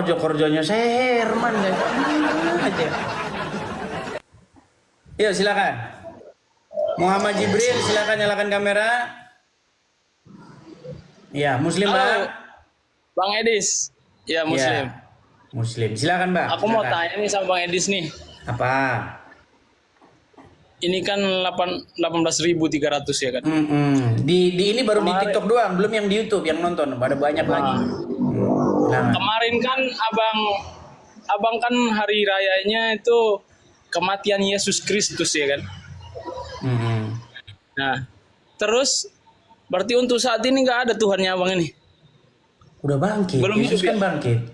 ojo kerjanya saya Herman guys. Aja. Yuk silakan. Muhammad Jibril silakan nyalakan kamera. Ya, Muslim Bang. Bang Edis. Ya, Muslim. Ya, Muslim. Silakan Bang. Aku mau tanya nih sama Bang Edis nih. Apa? Ini kan 18.300 ya kan? Di ini baru Kemarin. di TikTok doang, belum yang di YouTube yang nonton. Ada banyak lagi. Nah. Kemarin kan abang kan hari rayanya itu kematian Yesus Kristus ya kan? Nah, terus berarti untuk saat ini nggak ada Tuhannya abang ini? Udah bangkit. Belum Yesus hidup, kan bangkit.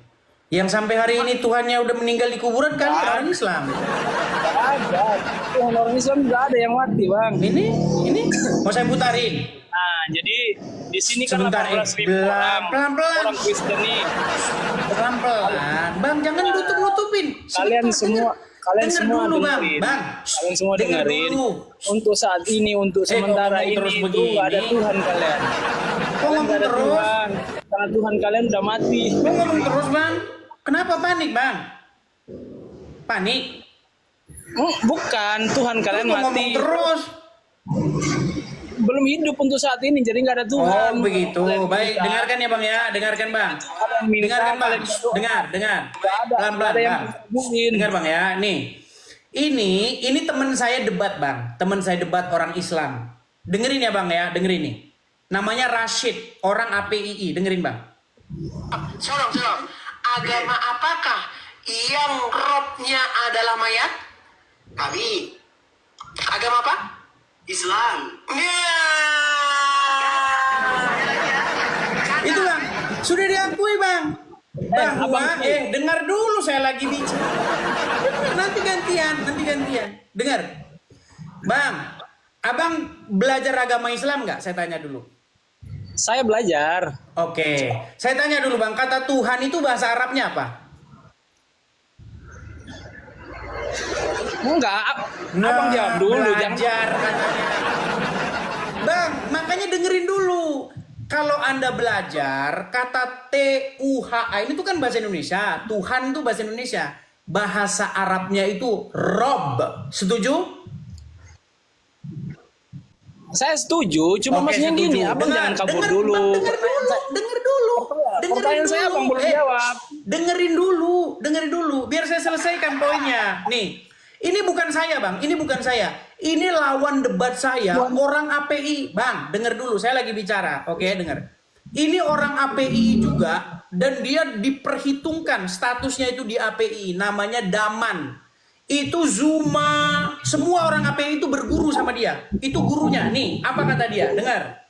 Yang sampai hari ini Tuhannya udah meninggal di kuburan kan orang Islam. Nggak ada. Tuhan orang Islam nggak ada yang mati bang. Ini mau saya putarin. Nah, jadi di sini kan Sebentar, 18.000 orang. pelan-pelan. Orang Kristen nih. Pelan-pelan. Bang, jangan nutup-nutupin. Kalian semua dengar dulu, Bang. dengerin. Bang, Kalian semua dengar dengerin. dulu. Untuk saat ini, untuk sementara ngomong ini terus itu begini. nggak ada Tuhan kalian. Kok Kalian ngomong nggak ada terus? Tuhan. Karena Tuhan kalian udah mati. Kok ngomong terus, Bang? Kenapa panik, Bang? Panik? Bukan, Tuhan kalian Kok mati. ngomong terus? Belum hidup untuk saat ini, jadi nggak ada Tuhan. Oh, begitu. Kalian Baik, minta. dengarkan ya, Bang ya. Dengarkan, Bang. Kalian minta, Dengarkan, Bang. kalian berdoa. Dengar. Nggak ada, Pelan-pelan, nggak ada yang Bang. sembuhin. Dengar, Bang ya. Nih. Ini teman saya debat, Bang. Teman saya debat orang Islam. Dengerin ya, Bang ya. Dengerin nih. Namanya Rashid, orang APII. Dengerin, Bang. Sorong. Agama apakah yang robnya adalah mayat? Nabi. Agama apa? Islam. Itu, Bang. Sudah diakui, Bang. Bahwa, dengar dulu saya lagi bicara. Nanti gantian. Dengar. Bang, Abang belajar agama Islam nggak? Saya tanya dulu. Saya belajar. Oke. Saya tanya dulu, Bang. Kata Tuhan itu bahasa Arabnya apa? Enggak, abang jawab dulu. Belajar katanya. Bang, makanya dengerin dulu. Kalau Anda belajar, kata T-U-H-A ini tuh kan bahasa Indonesia. Tuhan itu bahasa Indonesia. Bahasa Arabnya itu Rob. Setuju? Saya setuju, cuma Oke, maksudnya setuju. gini, abang jangan kabur dulu. Bang, denger dulu. Pertanyaan saya abang belum jawab. Dengerin dulu. Biar saya selesaikan poinnya. Nih, ini bukan saya, Bang. Ini bukan saya. Ini lawan debat saya, orang API. Bang, denger dulu. Saya lagi bicara. Oke, denger. Ini orang API juga, dan dia diperhitungkan statusnya itu di API. Namanya Daman. Itu Zuma, semua orang API itu berguru sama dia. Itu gurunya. Nih, apa kata dia? Dengar.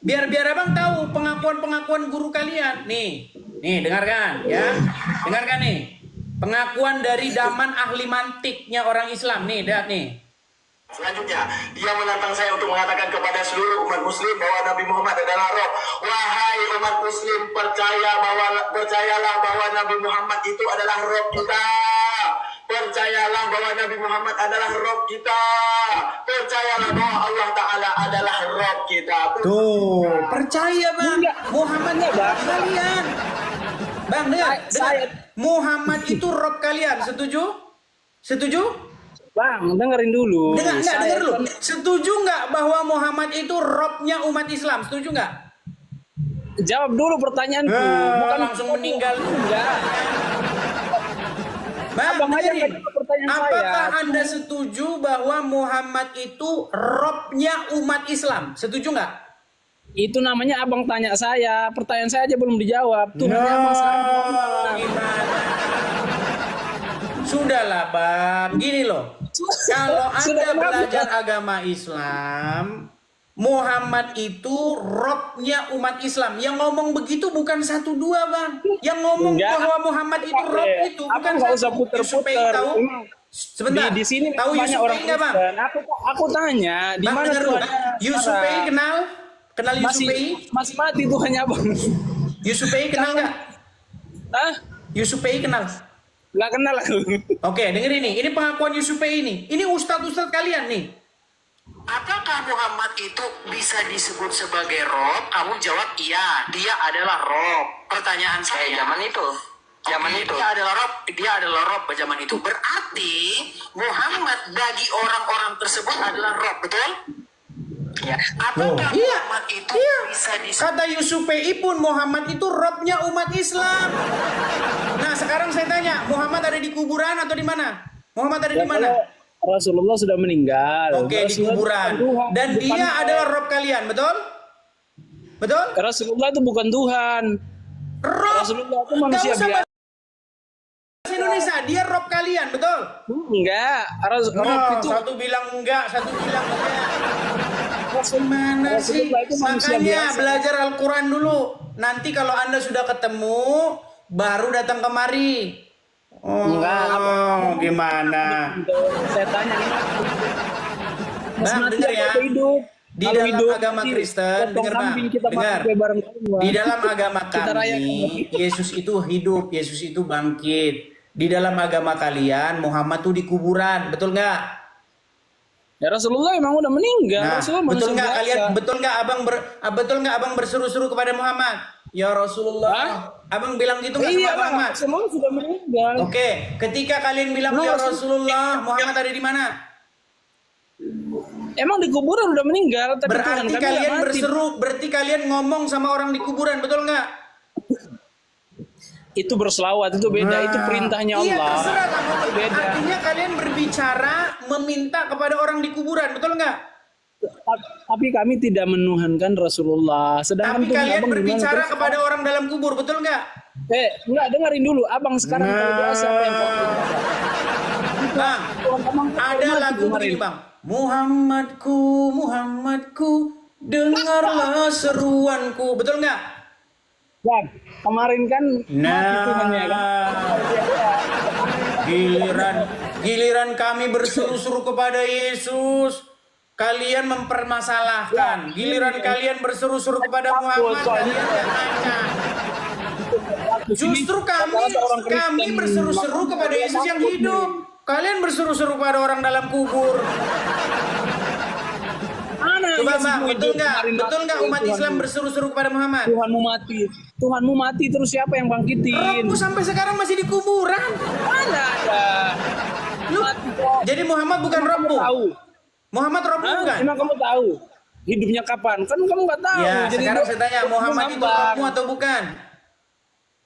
Biar abang tahu pengakuan guru kalian. Nih, dengarkan ya. Dengarkan nih. Pengakuan dari Daman ahli mantiknya orang Islam. Nih, lihat nih. Selanjutnya, dia menantang saya untuk mengatakan kepada seluruh umat muslim bahwa Nabi Muhammad adalah roh. Wahai umat muslim, percayalah bahwa Nabi Muhammad itu adalah roh kita. Percayalah bahwa Nabi Muhammad adalah roh kita. Percayalah bahwa Allah Ta'ala adalah roh kita. Tuh, percaya, Bang. Muhammadnya Bang. kalian. Bang, dengar. Muhammad itu roh kalian. Setuju? Bang, dengerin dulu. Dengar dulu. Setuju nggak bahwa Muhammad itu robnya umat Islam? Setuju nggak? Jawab dulu pertanyaanku. Bukan langsung meninggal. Enggak. Bang, Abang aja dengerin. nggak jawab pertanyaan Apakah saya. Anda setuju bahwa Muhammad itu robnya umat Islam? Setuju nggak? Itu namanya abang tanya saya. Pertanyaan saya aja belum dijawab. Tuhannya abang sekarang. Gimana? Sudahlah, Bang. Gini loh. Kalau Anda belajar agama Islam, Muhammad itu robnya umat Islam. Yang ngomong begitu bukan 1-2, Bang. Yang ngomong bahwa Muhammad itu rob itu bukan nggak usah satu. puter-puter. Tahu? Sebentar. Di sini tahu banyak orang Yusupei nggak, Bang? Kristen. Aku tanya di Bang, mana dengar dulu. Tuhannya? Yusupei kenal? Kenal Yusupei? Masih mati Tuhannya abang. Yusupei kenal nggak? Hah? Yusupei kenal? Nggak kenal aku. Oke, dengerin nih. Ini pengakuan Yusupei ini. Ini ustadz kalian nih. Apakah Muhammad itu bisa disebut sebagai roh? Kamu jawab iya, dia adalah roh. Pertanyaan saya, zaman itu Zaman itu dia adalah rob pada zaman itu. Berarti Muhammad bagi orang-orang tersebut adalah rob, betul? Ya. Apakah Iya. Muhammad itu Iya. bisa Kata Yusuf PI pun Muhammad itu robnya umat Islam. Nah sekarang saya tanya, Muhammad ada di kuburan atau di mana? Muhammad ada di mana? Rasulullah sudah meninggal. Oke, di kuburan. Dan dia adalah rob kalian, betul? Betul? Rasulullah itu bukan Tuhan. Rob. Rasulullah itu manusia Gak usah biasa. bahasa Indonesia, dia rob kalian, betul? Enggak. Rob Oh, itu satu bilang enggak, satu bilang enggak. Rasul- Mana sih? Rasulullah itu manusia Makanya biasa. belajar Al-Quran dulu. Nanti kalau Anda sudah ketemu, baru datang kemari. Oh, Enggak, gimana? Saya tanya nih. Bang, Mati denger apa ya. hidup? Di Kalau dalam hidup, agama nanti Kristen, potong dengar Bang, kambing kita dengar. pakai bareng semua. Di dalam agama Kita rayakan. kami, Yesus itu hidup, Yesus itu bangkit. Di dalam agama kalian, Muhammad tuh di kuburan, betul nggak? Ya Rasulullah emang udah meninggal. Nah, Rasulullah betul manusia nggak biasa. kalian? Betul nggak abang berseru-seru kepada Muhammad? Ya Rasulullah, Hah? abang bilang gitu nggak Iya sama bang, Muhammad? Rasulullah sudah meninggal. Oke, ketika kalian bilang ya Rasulullah, Muhammad ada di mana? Emang di kuburan udah meninggal, tapi Tuhan Berarti kami kalian nggak mati. berseru, berarti kalian ngomong sama orang di kuburan, betul nggak? Itu berselawat, itu beda, itu perintahnya Iya, Allah. terserah kamu. Itu beda. Artinya kalian berbicara, meminta kepada orang di kuburan, betul nggak? Tapi kami tidak menuhankan Rasulullah. Sedangkan Tapi Tuhan kalian abang berbicara gimana? kepada orang dalam kubur, betul nggak? Enggak, dengerin dulu. Abang sekarang kalau doa siapa yang Bang, ada lagu begini bang. Muhammadku, Muhammadku, dengarlah seruanku, betul nggak? Bang, kemarin kan mati Tuhannya kan. Giliran kami berseru-seru kepada Yesus, kalian mempermasalahkan. Giliran kalian berseru-seru kepada Muhammad, kalian yang ngacak. Justru kami berseru-seru kepada Yesus yang hidup. Kalian berseru-seru kepada orang dalam kubur. Mana Coba Yesus bang, hidup? betul nggak? Kemarin Betul nggak mati, umat Tuhan. Islam berseru-seru kepada Muhammad? Tuhanmu mati terus siapa yang bangkitin? Robmu sampai sekarang masih di kuburan. Mana ada? Lu, Mati kok. jadi Muhammad bukan Kamu Robmu. tahu? Muhammad Robmu Hah? bukan? Emang kamu tahu? Hidupnya kapan? Kan kamu nggak tahu. Ya, Jadi sekarang doa- saya tanya, Muhammad itu Bang. Robmu atau bukan?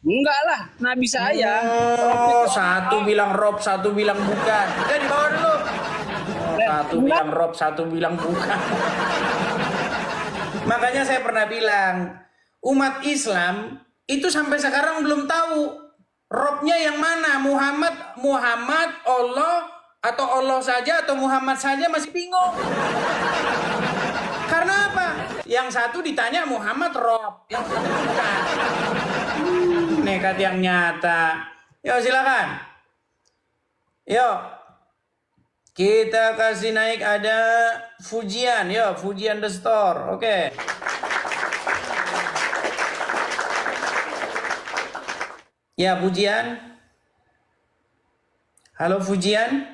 Enggak lah, Nabi saya. Oh, satu bilang Rob, satu bilang bukan. Udah di bawah dulu. Satu bilang Rob, satu bilang bukan. Makanya saya pernah bilang, umat Islam itu sampai sekarang belum tahu Robnya yang mana, Muhammad, Allah, atau Allah saja, atau Muhammad saja masih bingung. Karena apa? Yang satu ditanya Muhammad Rob, yang satu bukan. Nekat yang nyata. Yuk silakan. Yuk. Kita kasih naik ada Fujian. Yuk, Fujian the store. Oke. Ya, Fujian. Halo Fujian.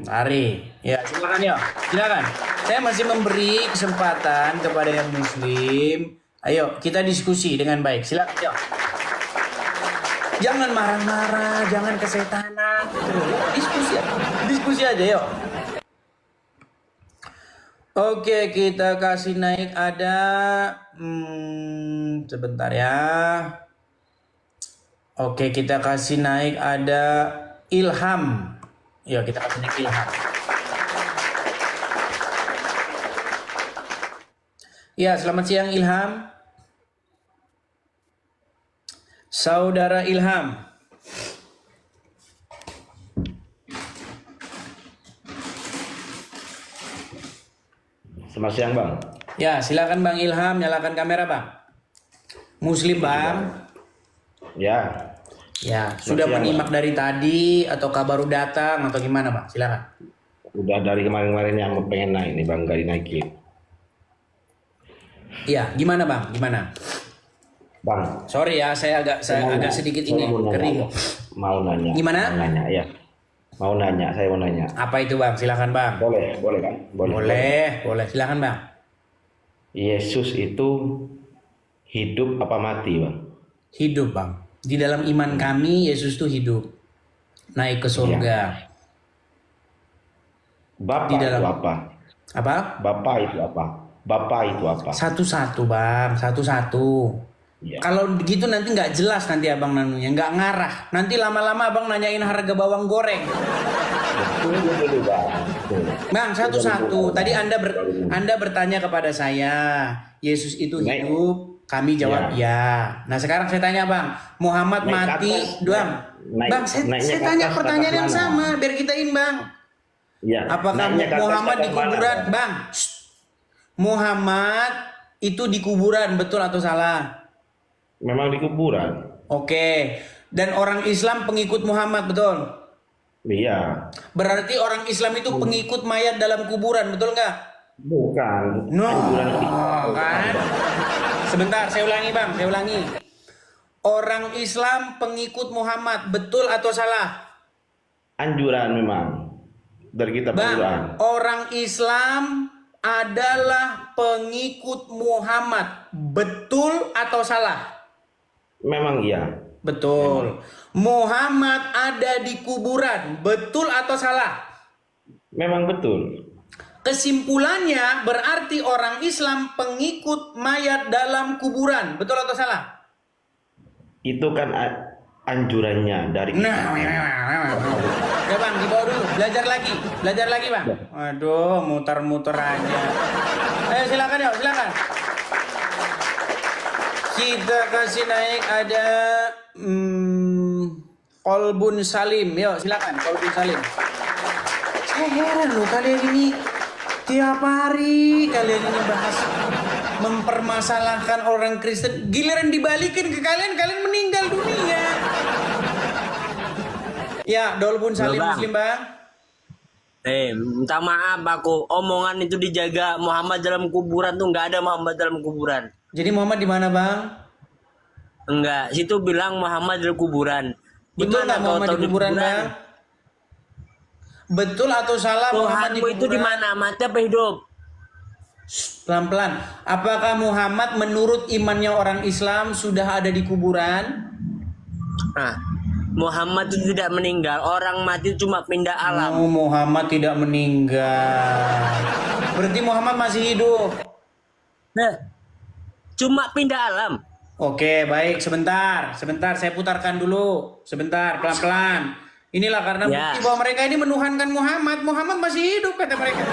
Ari. Ya, silakan ya. Silakan. Saya masih memberi kesempatan kepada yang muslim. Ayo, kita diskusi dengan baik. Silakan, yuk. Jangan marah-marah, jangan kesetanan. Diskusi aja, yuk. Oke, kita kasih naik ada sebentar ya. Oke, kita kasih naik ada Ilham. Ya, kita kasih naik Ilham. Ya, selamat siang Ilham. Saudara Ilham. Selamat siang Bang. Ya, silakan Bang Ilham, nyalakan kamera Bang. Muslim Bang. Ya, Ya, sudah siang, menyimak dari tadi ataukah baru datang atau gimana Bang? Silakan. udah dari kemarin-kemarin yang pengen naik nih Bang, gak dinaikin. Iya, gimana Bang? Gimana? Bang, Sorry ya, saya agak sedikit ini mau nanya, kering. Mau nanya. Gimana? Mau nanya, ya. Saya mau nanya. Apa itu Bang? Silakan Bang. Boleh kan? Boleh. Silakan Bang. Yesus itu Hidup apa mati, Bang? Hidup, Bang. Di dalam iman kami, Yesus itu hidup. Naik ke surga. Bapak Di dalam- itu apa? Apa? Bapak itu apa? Bapak itu apa? Satu-satu, Bang. Satu-satu. Ya. Kalau begitu nanti nggak jelas nanti abang nanunya, nggak ngarah. Nanti lama-lama abang nanyain harga bawang goreng. Betul, Bang. Betul. Bang, satu-satu. Tadi Anda bertanya kepada saya, Yesus itu Naik. hidup. Kami jawab ya. Nah sekarang saya tanya Bang, Muhammad Naik ke mati, atas. Bang. Naik- Bang, saya naiknya ke tanya atas, pertanyaan ke yang atas sama, biar kita Bang. Ya. Apakah naiknya ke atas, Muhammad ke di atas mana, kuburan, Bang? Bang? Shh. Muhammad itu di kuburan, betul atau salah? Memang di kuburan. Oke. Dan orang Islam pengikut Muhammad, betul? Iya. Berarti orang Islam itu pengikut mayat dalam kuburan, betul nggak? Bukan. No, Anjuran kan? Sebentar, saya ulangi Bang, saya ulangi. Orang Islam pengikut Muhammad, betul atau salah? Anjuran memang. Dari kita Bang, Quran. orang Islam adalah pengikut Muhammad, betul atau salah? Memang iya. Betul. Muhammad ada di kuburan, betul atau salah? Memang betul. Kesimpulannya berarti orang Islam pengikut mayat dalam kuburan, betul atau salah? Itu kan anjurannya dari kita. Ya Bang, dibawa dulu, belajar lagi Bang. Aduh, muter-muter aja. Ayo silakan ya, silakan. Kita kasih naik ada Kolbun Salim, yuk silakan Kolbun Salim. Saya heran loh kalian ini tiap hari kalian ini bahas mempermasalahkan orang Kristen, giliran dibalikin ke kalian, kalian meninggal dunia. Ya, Dolbun Salim Bang. Muslim Bang. Minta maaf aku, omongan itu dijaga. Muhammad dalam kuburan tuh nggak ada Muhammad dalam kuburan. Jadi Muhammad di mana Bang? Enggak, situ bilang Muhammad dalam kuburan. Di Betul nggak mana kau Muhammad tahu di kuburan Bang? Betul atau salah Muhammad di Tuhanmu itu di kuburan? mana? Mati apa hidup? Pelan-pelan. Apakah Muhammad menurut imannya orang Islam sudah ada di kuburan? Nah, Muhammad itu tidak meninggal. Orang mati cuma pindah alam. Oh, Muhammad tidak meninggal. Berarti Muhammad masih hidup. Nah, cuma pindah alam. Oke, baik. Sebentar saya putarkan dulu. Sebentar, pelan-pelan. Inilah karena Ya. bukti bahwa mereka ini menuhankan Muhammad. Muhammad masih hidup kata mereka.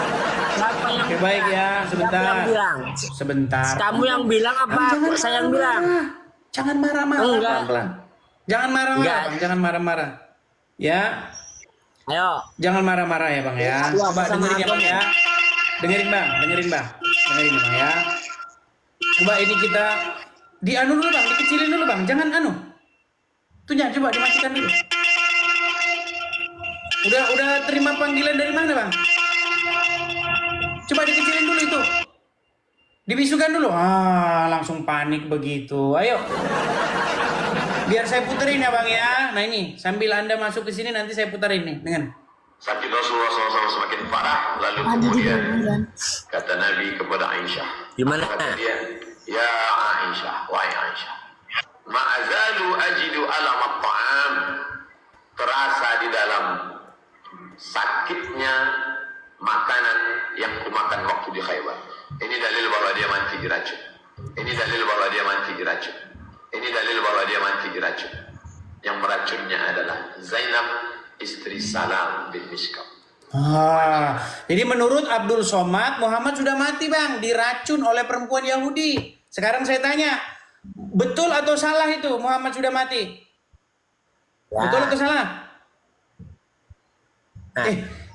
Siapa yang Oke, baik ya. Siapa Sebentar. yang bilang? Sebentar. Kamu yang bilang apa? Saya yang bilang. Jangan marah-marah. Enggak. Pelan-pelan. Jangan marah-marah, Enggak. Bang. Jangan marah-marah. Ya. Ayo. Jangan marah-marah ya Bang ya. Aku Coba sama dengerin ya Bang ya. Dengerin Bang. Dengerin Bang ya. Coba ini kita dianu dulu Bang, dikecilin dulu Bang. Jangan anu. Tuhnya coba dimatikan dulu. Udah terima panggilan dari mana Bang? Coba dikecilin dulu itu. Dibisukan dulu. Langsung panik begitu. Ayo. Biar saya puterin ya Bang ya. Nah ini sambil Anda masuk ke sini nanti saya puterin nih dengan. Sakit Rasulullah SAW semakin parah. Lalu kemudian kata Nabi kepada Aisyah. Gimana? Kata dia, ya Aisyah, wahai Aisyah. Ma'azalu ajidu alam at-ta'am. Terasa di dalam sakitnya makanan yang kumakan waktu di Khaybar. Ini dalil bahwa dia mati diracun. Ini dalil bahwa dia mati diracun. Ini dalil bahwa dia mati diracun. Yang meracunnya adalah Zainab, istri Salam bin Miskam. Jadi menurut Abdul Somad, Muhammad sudah mati Bang, diracun oleh perempuan Yahudi. Sekarang saya tanya, betul atau salah itu Muhammad sudah mati? Ya. Betul atau salah? Nah,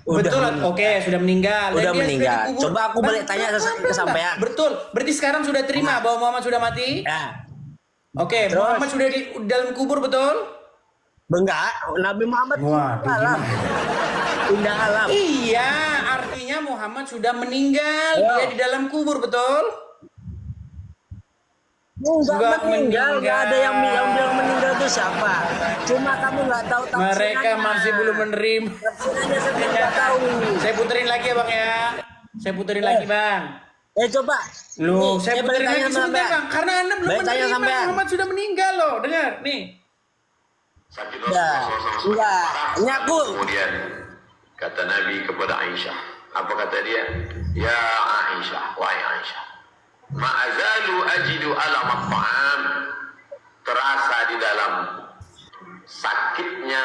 Betul, udah oke sudah meninggal. Udah Dan dia meninggal. sudah dikubur. Coba aku balik tanya ke sampean. Betul, berarti sekarang sudah terima bahwa Muhammad sudah mati? Ya. Oke, Terus? Muhammad sudah di dalam kubur betul? Enggak, Nabi Muhammad Waduh, pindah alam. Pindah alam. Iya, artinya Muhammad sudah meninggal. Ya. Dia di dalam kubur, betul? Enggak Enggak meninggal, enggak meninggal. ada yang bilang meninggal itu siapa? Cuma kamu enggak tahu tafsirannya. Mereka masih belum menerima. Tafsirannya saya enggak tahu. Saya puterin lagi ya Bang ya. Saya puterin lagi Bang. Coba. Loh, Nih, saya balik benerin tanya lagi sama sebentar sampean. bang, karena anda belum Balik tanya menerima sampean. Muhammad sudah meninggal loh. Dengar, nih. Sakit Enggak. Enggak. Ini aku. Kemudian kata Nabi kepada Aisyah, apa kata dia? Ya Aisyah, wahai Aisyah, ma'azalu ajidu alam at-ta'am, terasa di dalam sakitnya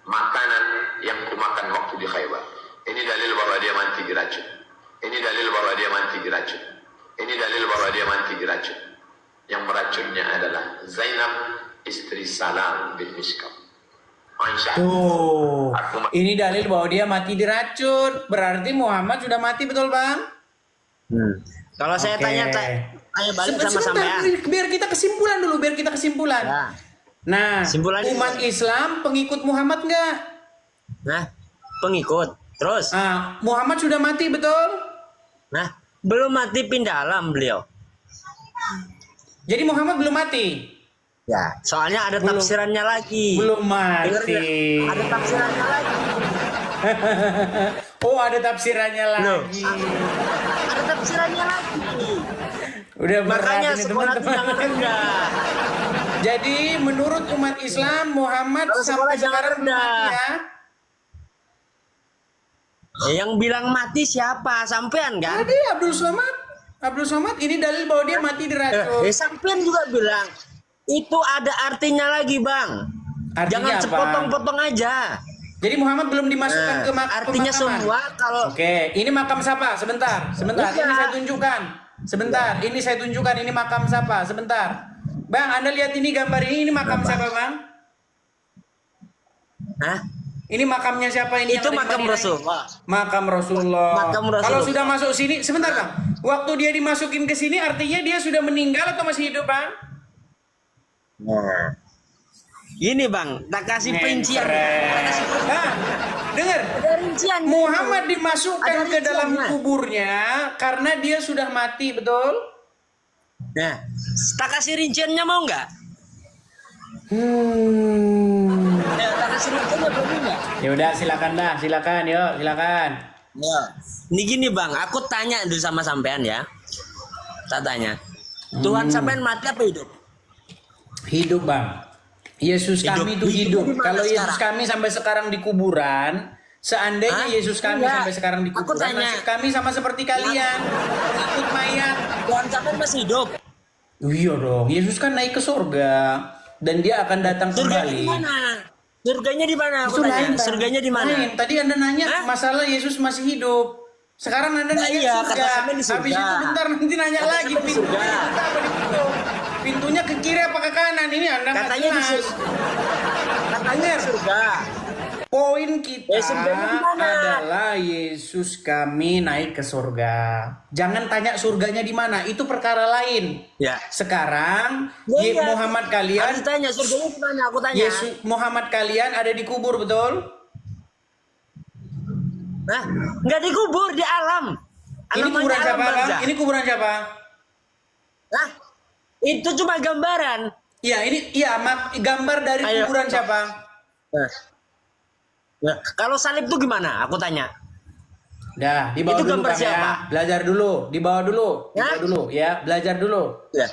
makanan yang kumakan waktu di Khaybar. Ini dalil bahwa dia mati diracun. Ini dalil bahwa dia mati diracun. Ini dalil bahwa dia mati diracun. Yang meracunnya adalah Zainab, istri Salam bin Miskam. Aisyah. Tuh, Aku ini dalil bahwa dia mati diracun. Berarti Muhammad sudah mati, betul bang? Kalau saya Oke. tanya balik sama Sebentar, sampean. biar kita kesimpulan dulu, biar kita kesimpulan. Ya. Nah, Kesimpulannya umat gimana? Islam pengikut Muhammad nggak? Nah, pengikut. Terus. Ah, Muhammad sudah mati, betul? Nah, belum mati pindah alam beliau. Jadi Muhammad belum mati? Ya, soalnya ada Belum. tafsirannya lagi. Belum Dengar mati. nggak? Ada tafsirannya lagi. Oh, ada tafsirannya Loh. lagi. Ada tafsirannya lagi. Udah berat Makanya ini sekolah itu jangan teman-teman. rendah. Jadi menurut umat Islam Muhammad Kalau sekolah sampai jangan sekarang belum rendah. mati ya? Yang bilang mati siapa? Sampean kan? Tadi Abdul Somad. Abdul Somad ini dalil bahwa dia mati diracun. Sampean juga bilang itu ada artinya lagi, Bang. Artinya Jangan apa? sepotong-potong aja. Jadi Muhammad belum dimasukkan ke Artinya pemakaman. semua kalau Oke, ini makam siapa? Sebentar. Iya. Ini saya tunjukkan. Sebentar, ini saya tunjukkan ini makam siapa? Sebentar. Bang, Anda lihat ini gambar ini makam siapa, Bang? Hah? Ini makamnya siapa ini? Itu yang ada di makam Madinah? Rasulullah. Makam Rasulullah. Makam Rasulullah. Kalau sudah masuk sini, sebentar, Bang. Waktu dia dimasukin ke sini artinya dia sudah meninggal atau masih hidup, Bang? Nah. Ini, Bang, tak kasih perincian. Tak kasih Nah, dengar. ada rincian. Muhammad dimasukkan Ada ke dalam rinciannya. kuburnya karena dia sudah mati, betul? Nah, tak kasih rinciannya mau nggak? Tak kasih rinciannya boleh nggak? Ya udah, silakan dah, silakan, yuk, silakan. Ya. Ini gini, Bang, aku tanya dulu sama sampean ya. Tak tanya. Tuhan sampean mati apa hidup? Hidup, Bang. Yesus Hidup. kami itu Hidup hidup. di mana Kalau Yesus sekarang? kami sampai sekarang di kuburan, seandainya Hah? Yesus kami Enggak. sampai sekarang di Aku kuburan, tanya. nasib kami sama seperti kalian, pengikut mayat. Tuhan sampean masih hidup. Iya dong, Yesus kan naik ke surga dan dia akan datang Surganya kembali. di mana? Surganya di mana? Aku Itu tanya. lain, Bang. Surganya di mana? Lain. Tadi Anda nanya Hah? masalah Yesus masih hidup. Sekarang Anda Nah, nanya iya, surga. kata sampean di surga. Habis itu bentar nanti nanya Kata lagi sampean di pintunya surga. dibuka apa ditutup. Pintunya ke kiri apa ke kanan? Ini Anda nggak Katanya di jelas. surga. Katanya di surga. Poin kita surganya di mana? adalah Yesus kami naik ke surga. Jangan tanya surganya di mana, itu perkara lain. Ya. Sekarang Ya, iya. Muhammad kalian, Harus tanya surganya di mana? Aku tanya. Yesus Muhammad kalian ada di kubur, betul? Hah? Nggak dikubur di alam. Ini Namanya kuburan alam siapa, Bang? barzah. Ini kuburan siapa? Hah? Itu cuma gambaran. Iya, ini gambar dari Ayo. kuburan siapa? Nah, kalau salib itu gimana? Aku tanya. Dah, dibawa Itu dulu gambar Kang, siapa? ya. Belajar dulu, dibawa dulu, Ya? dibawa dulu ya, belajar dulu. Ya.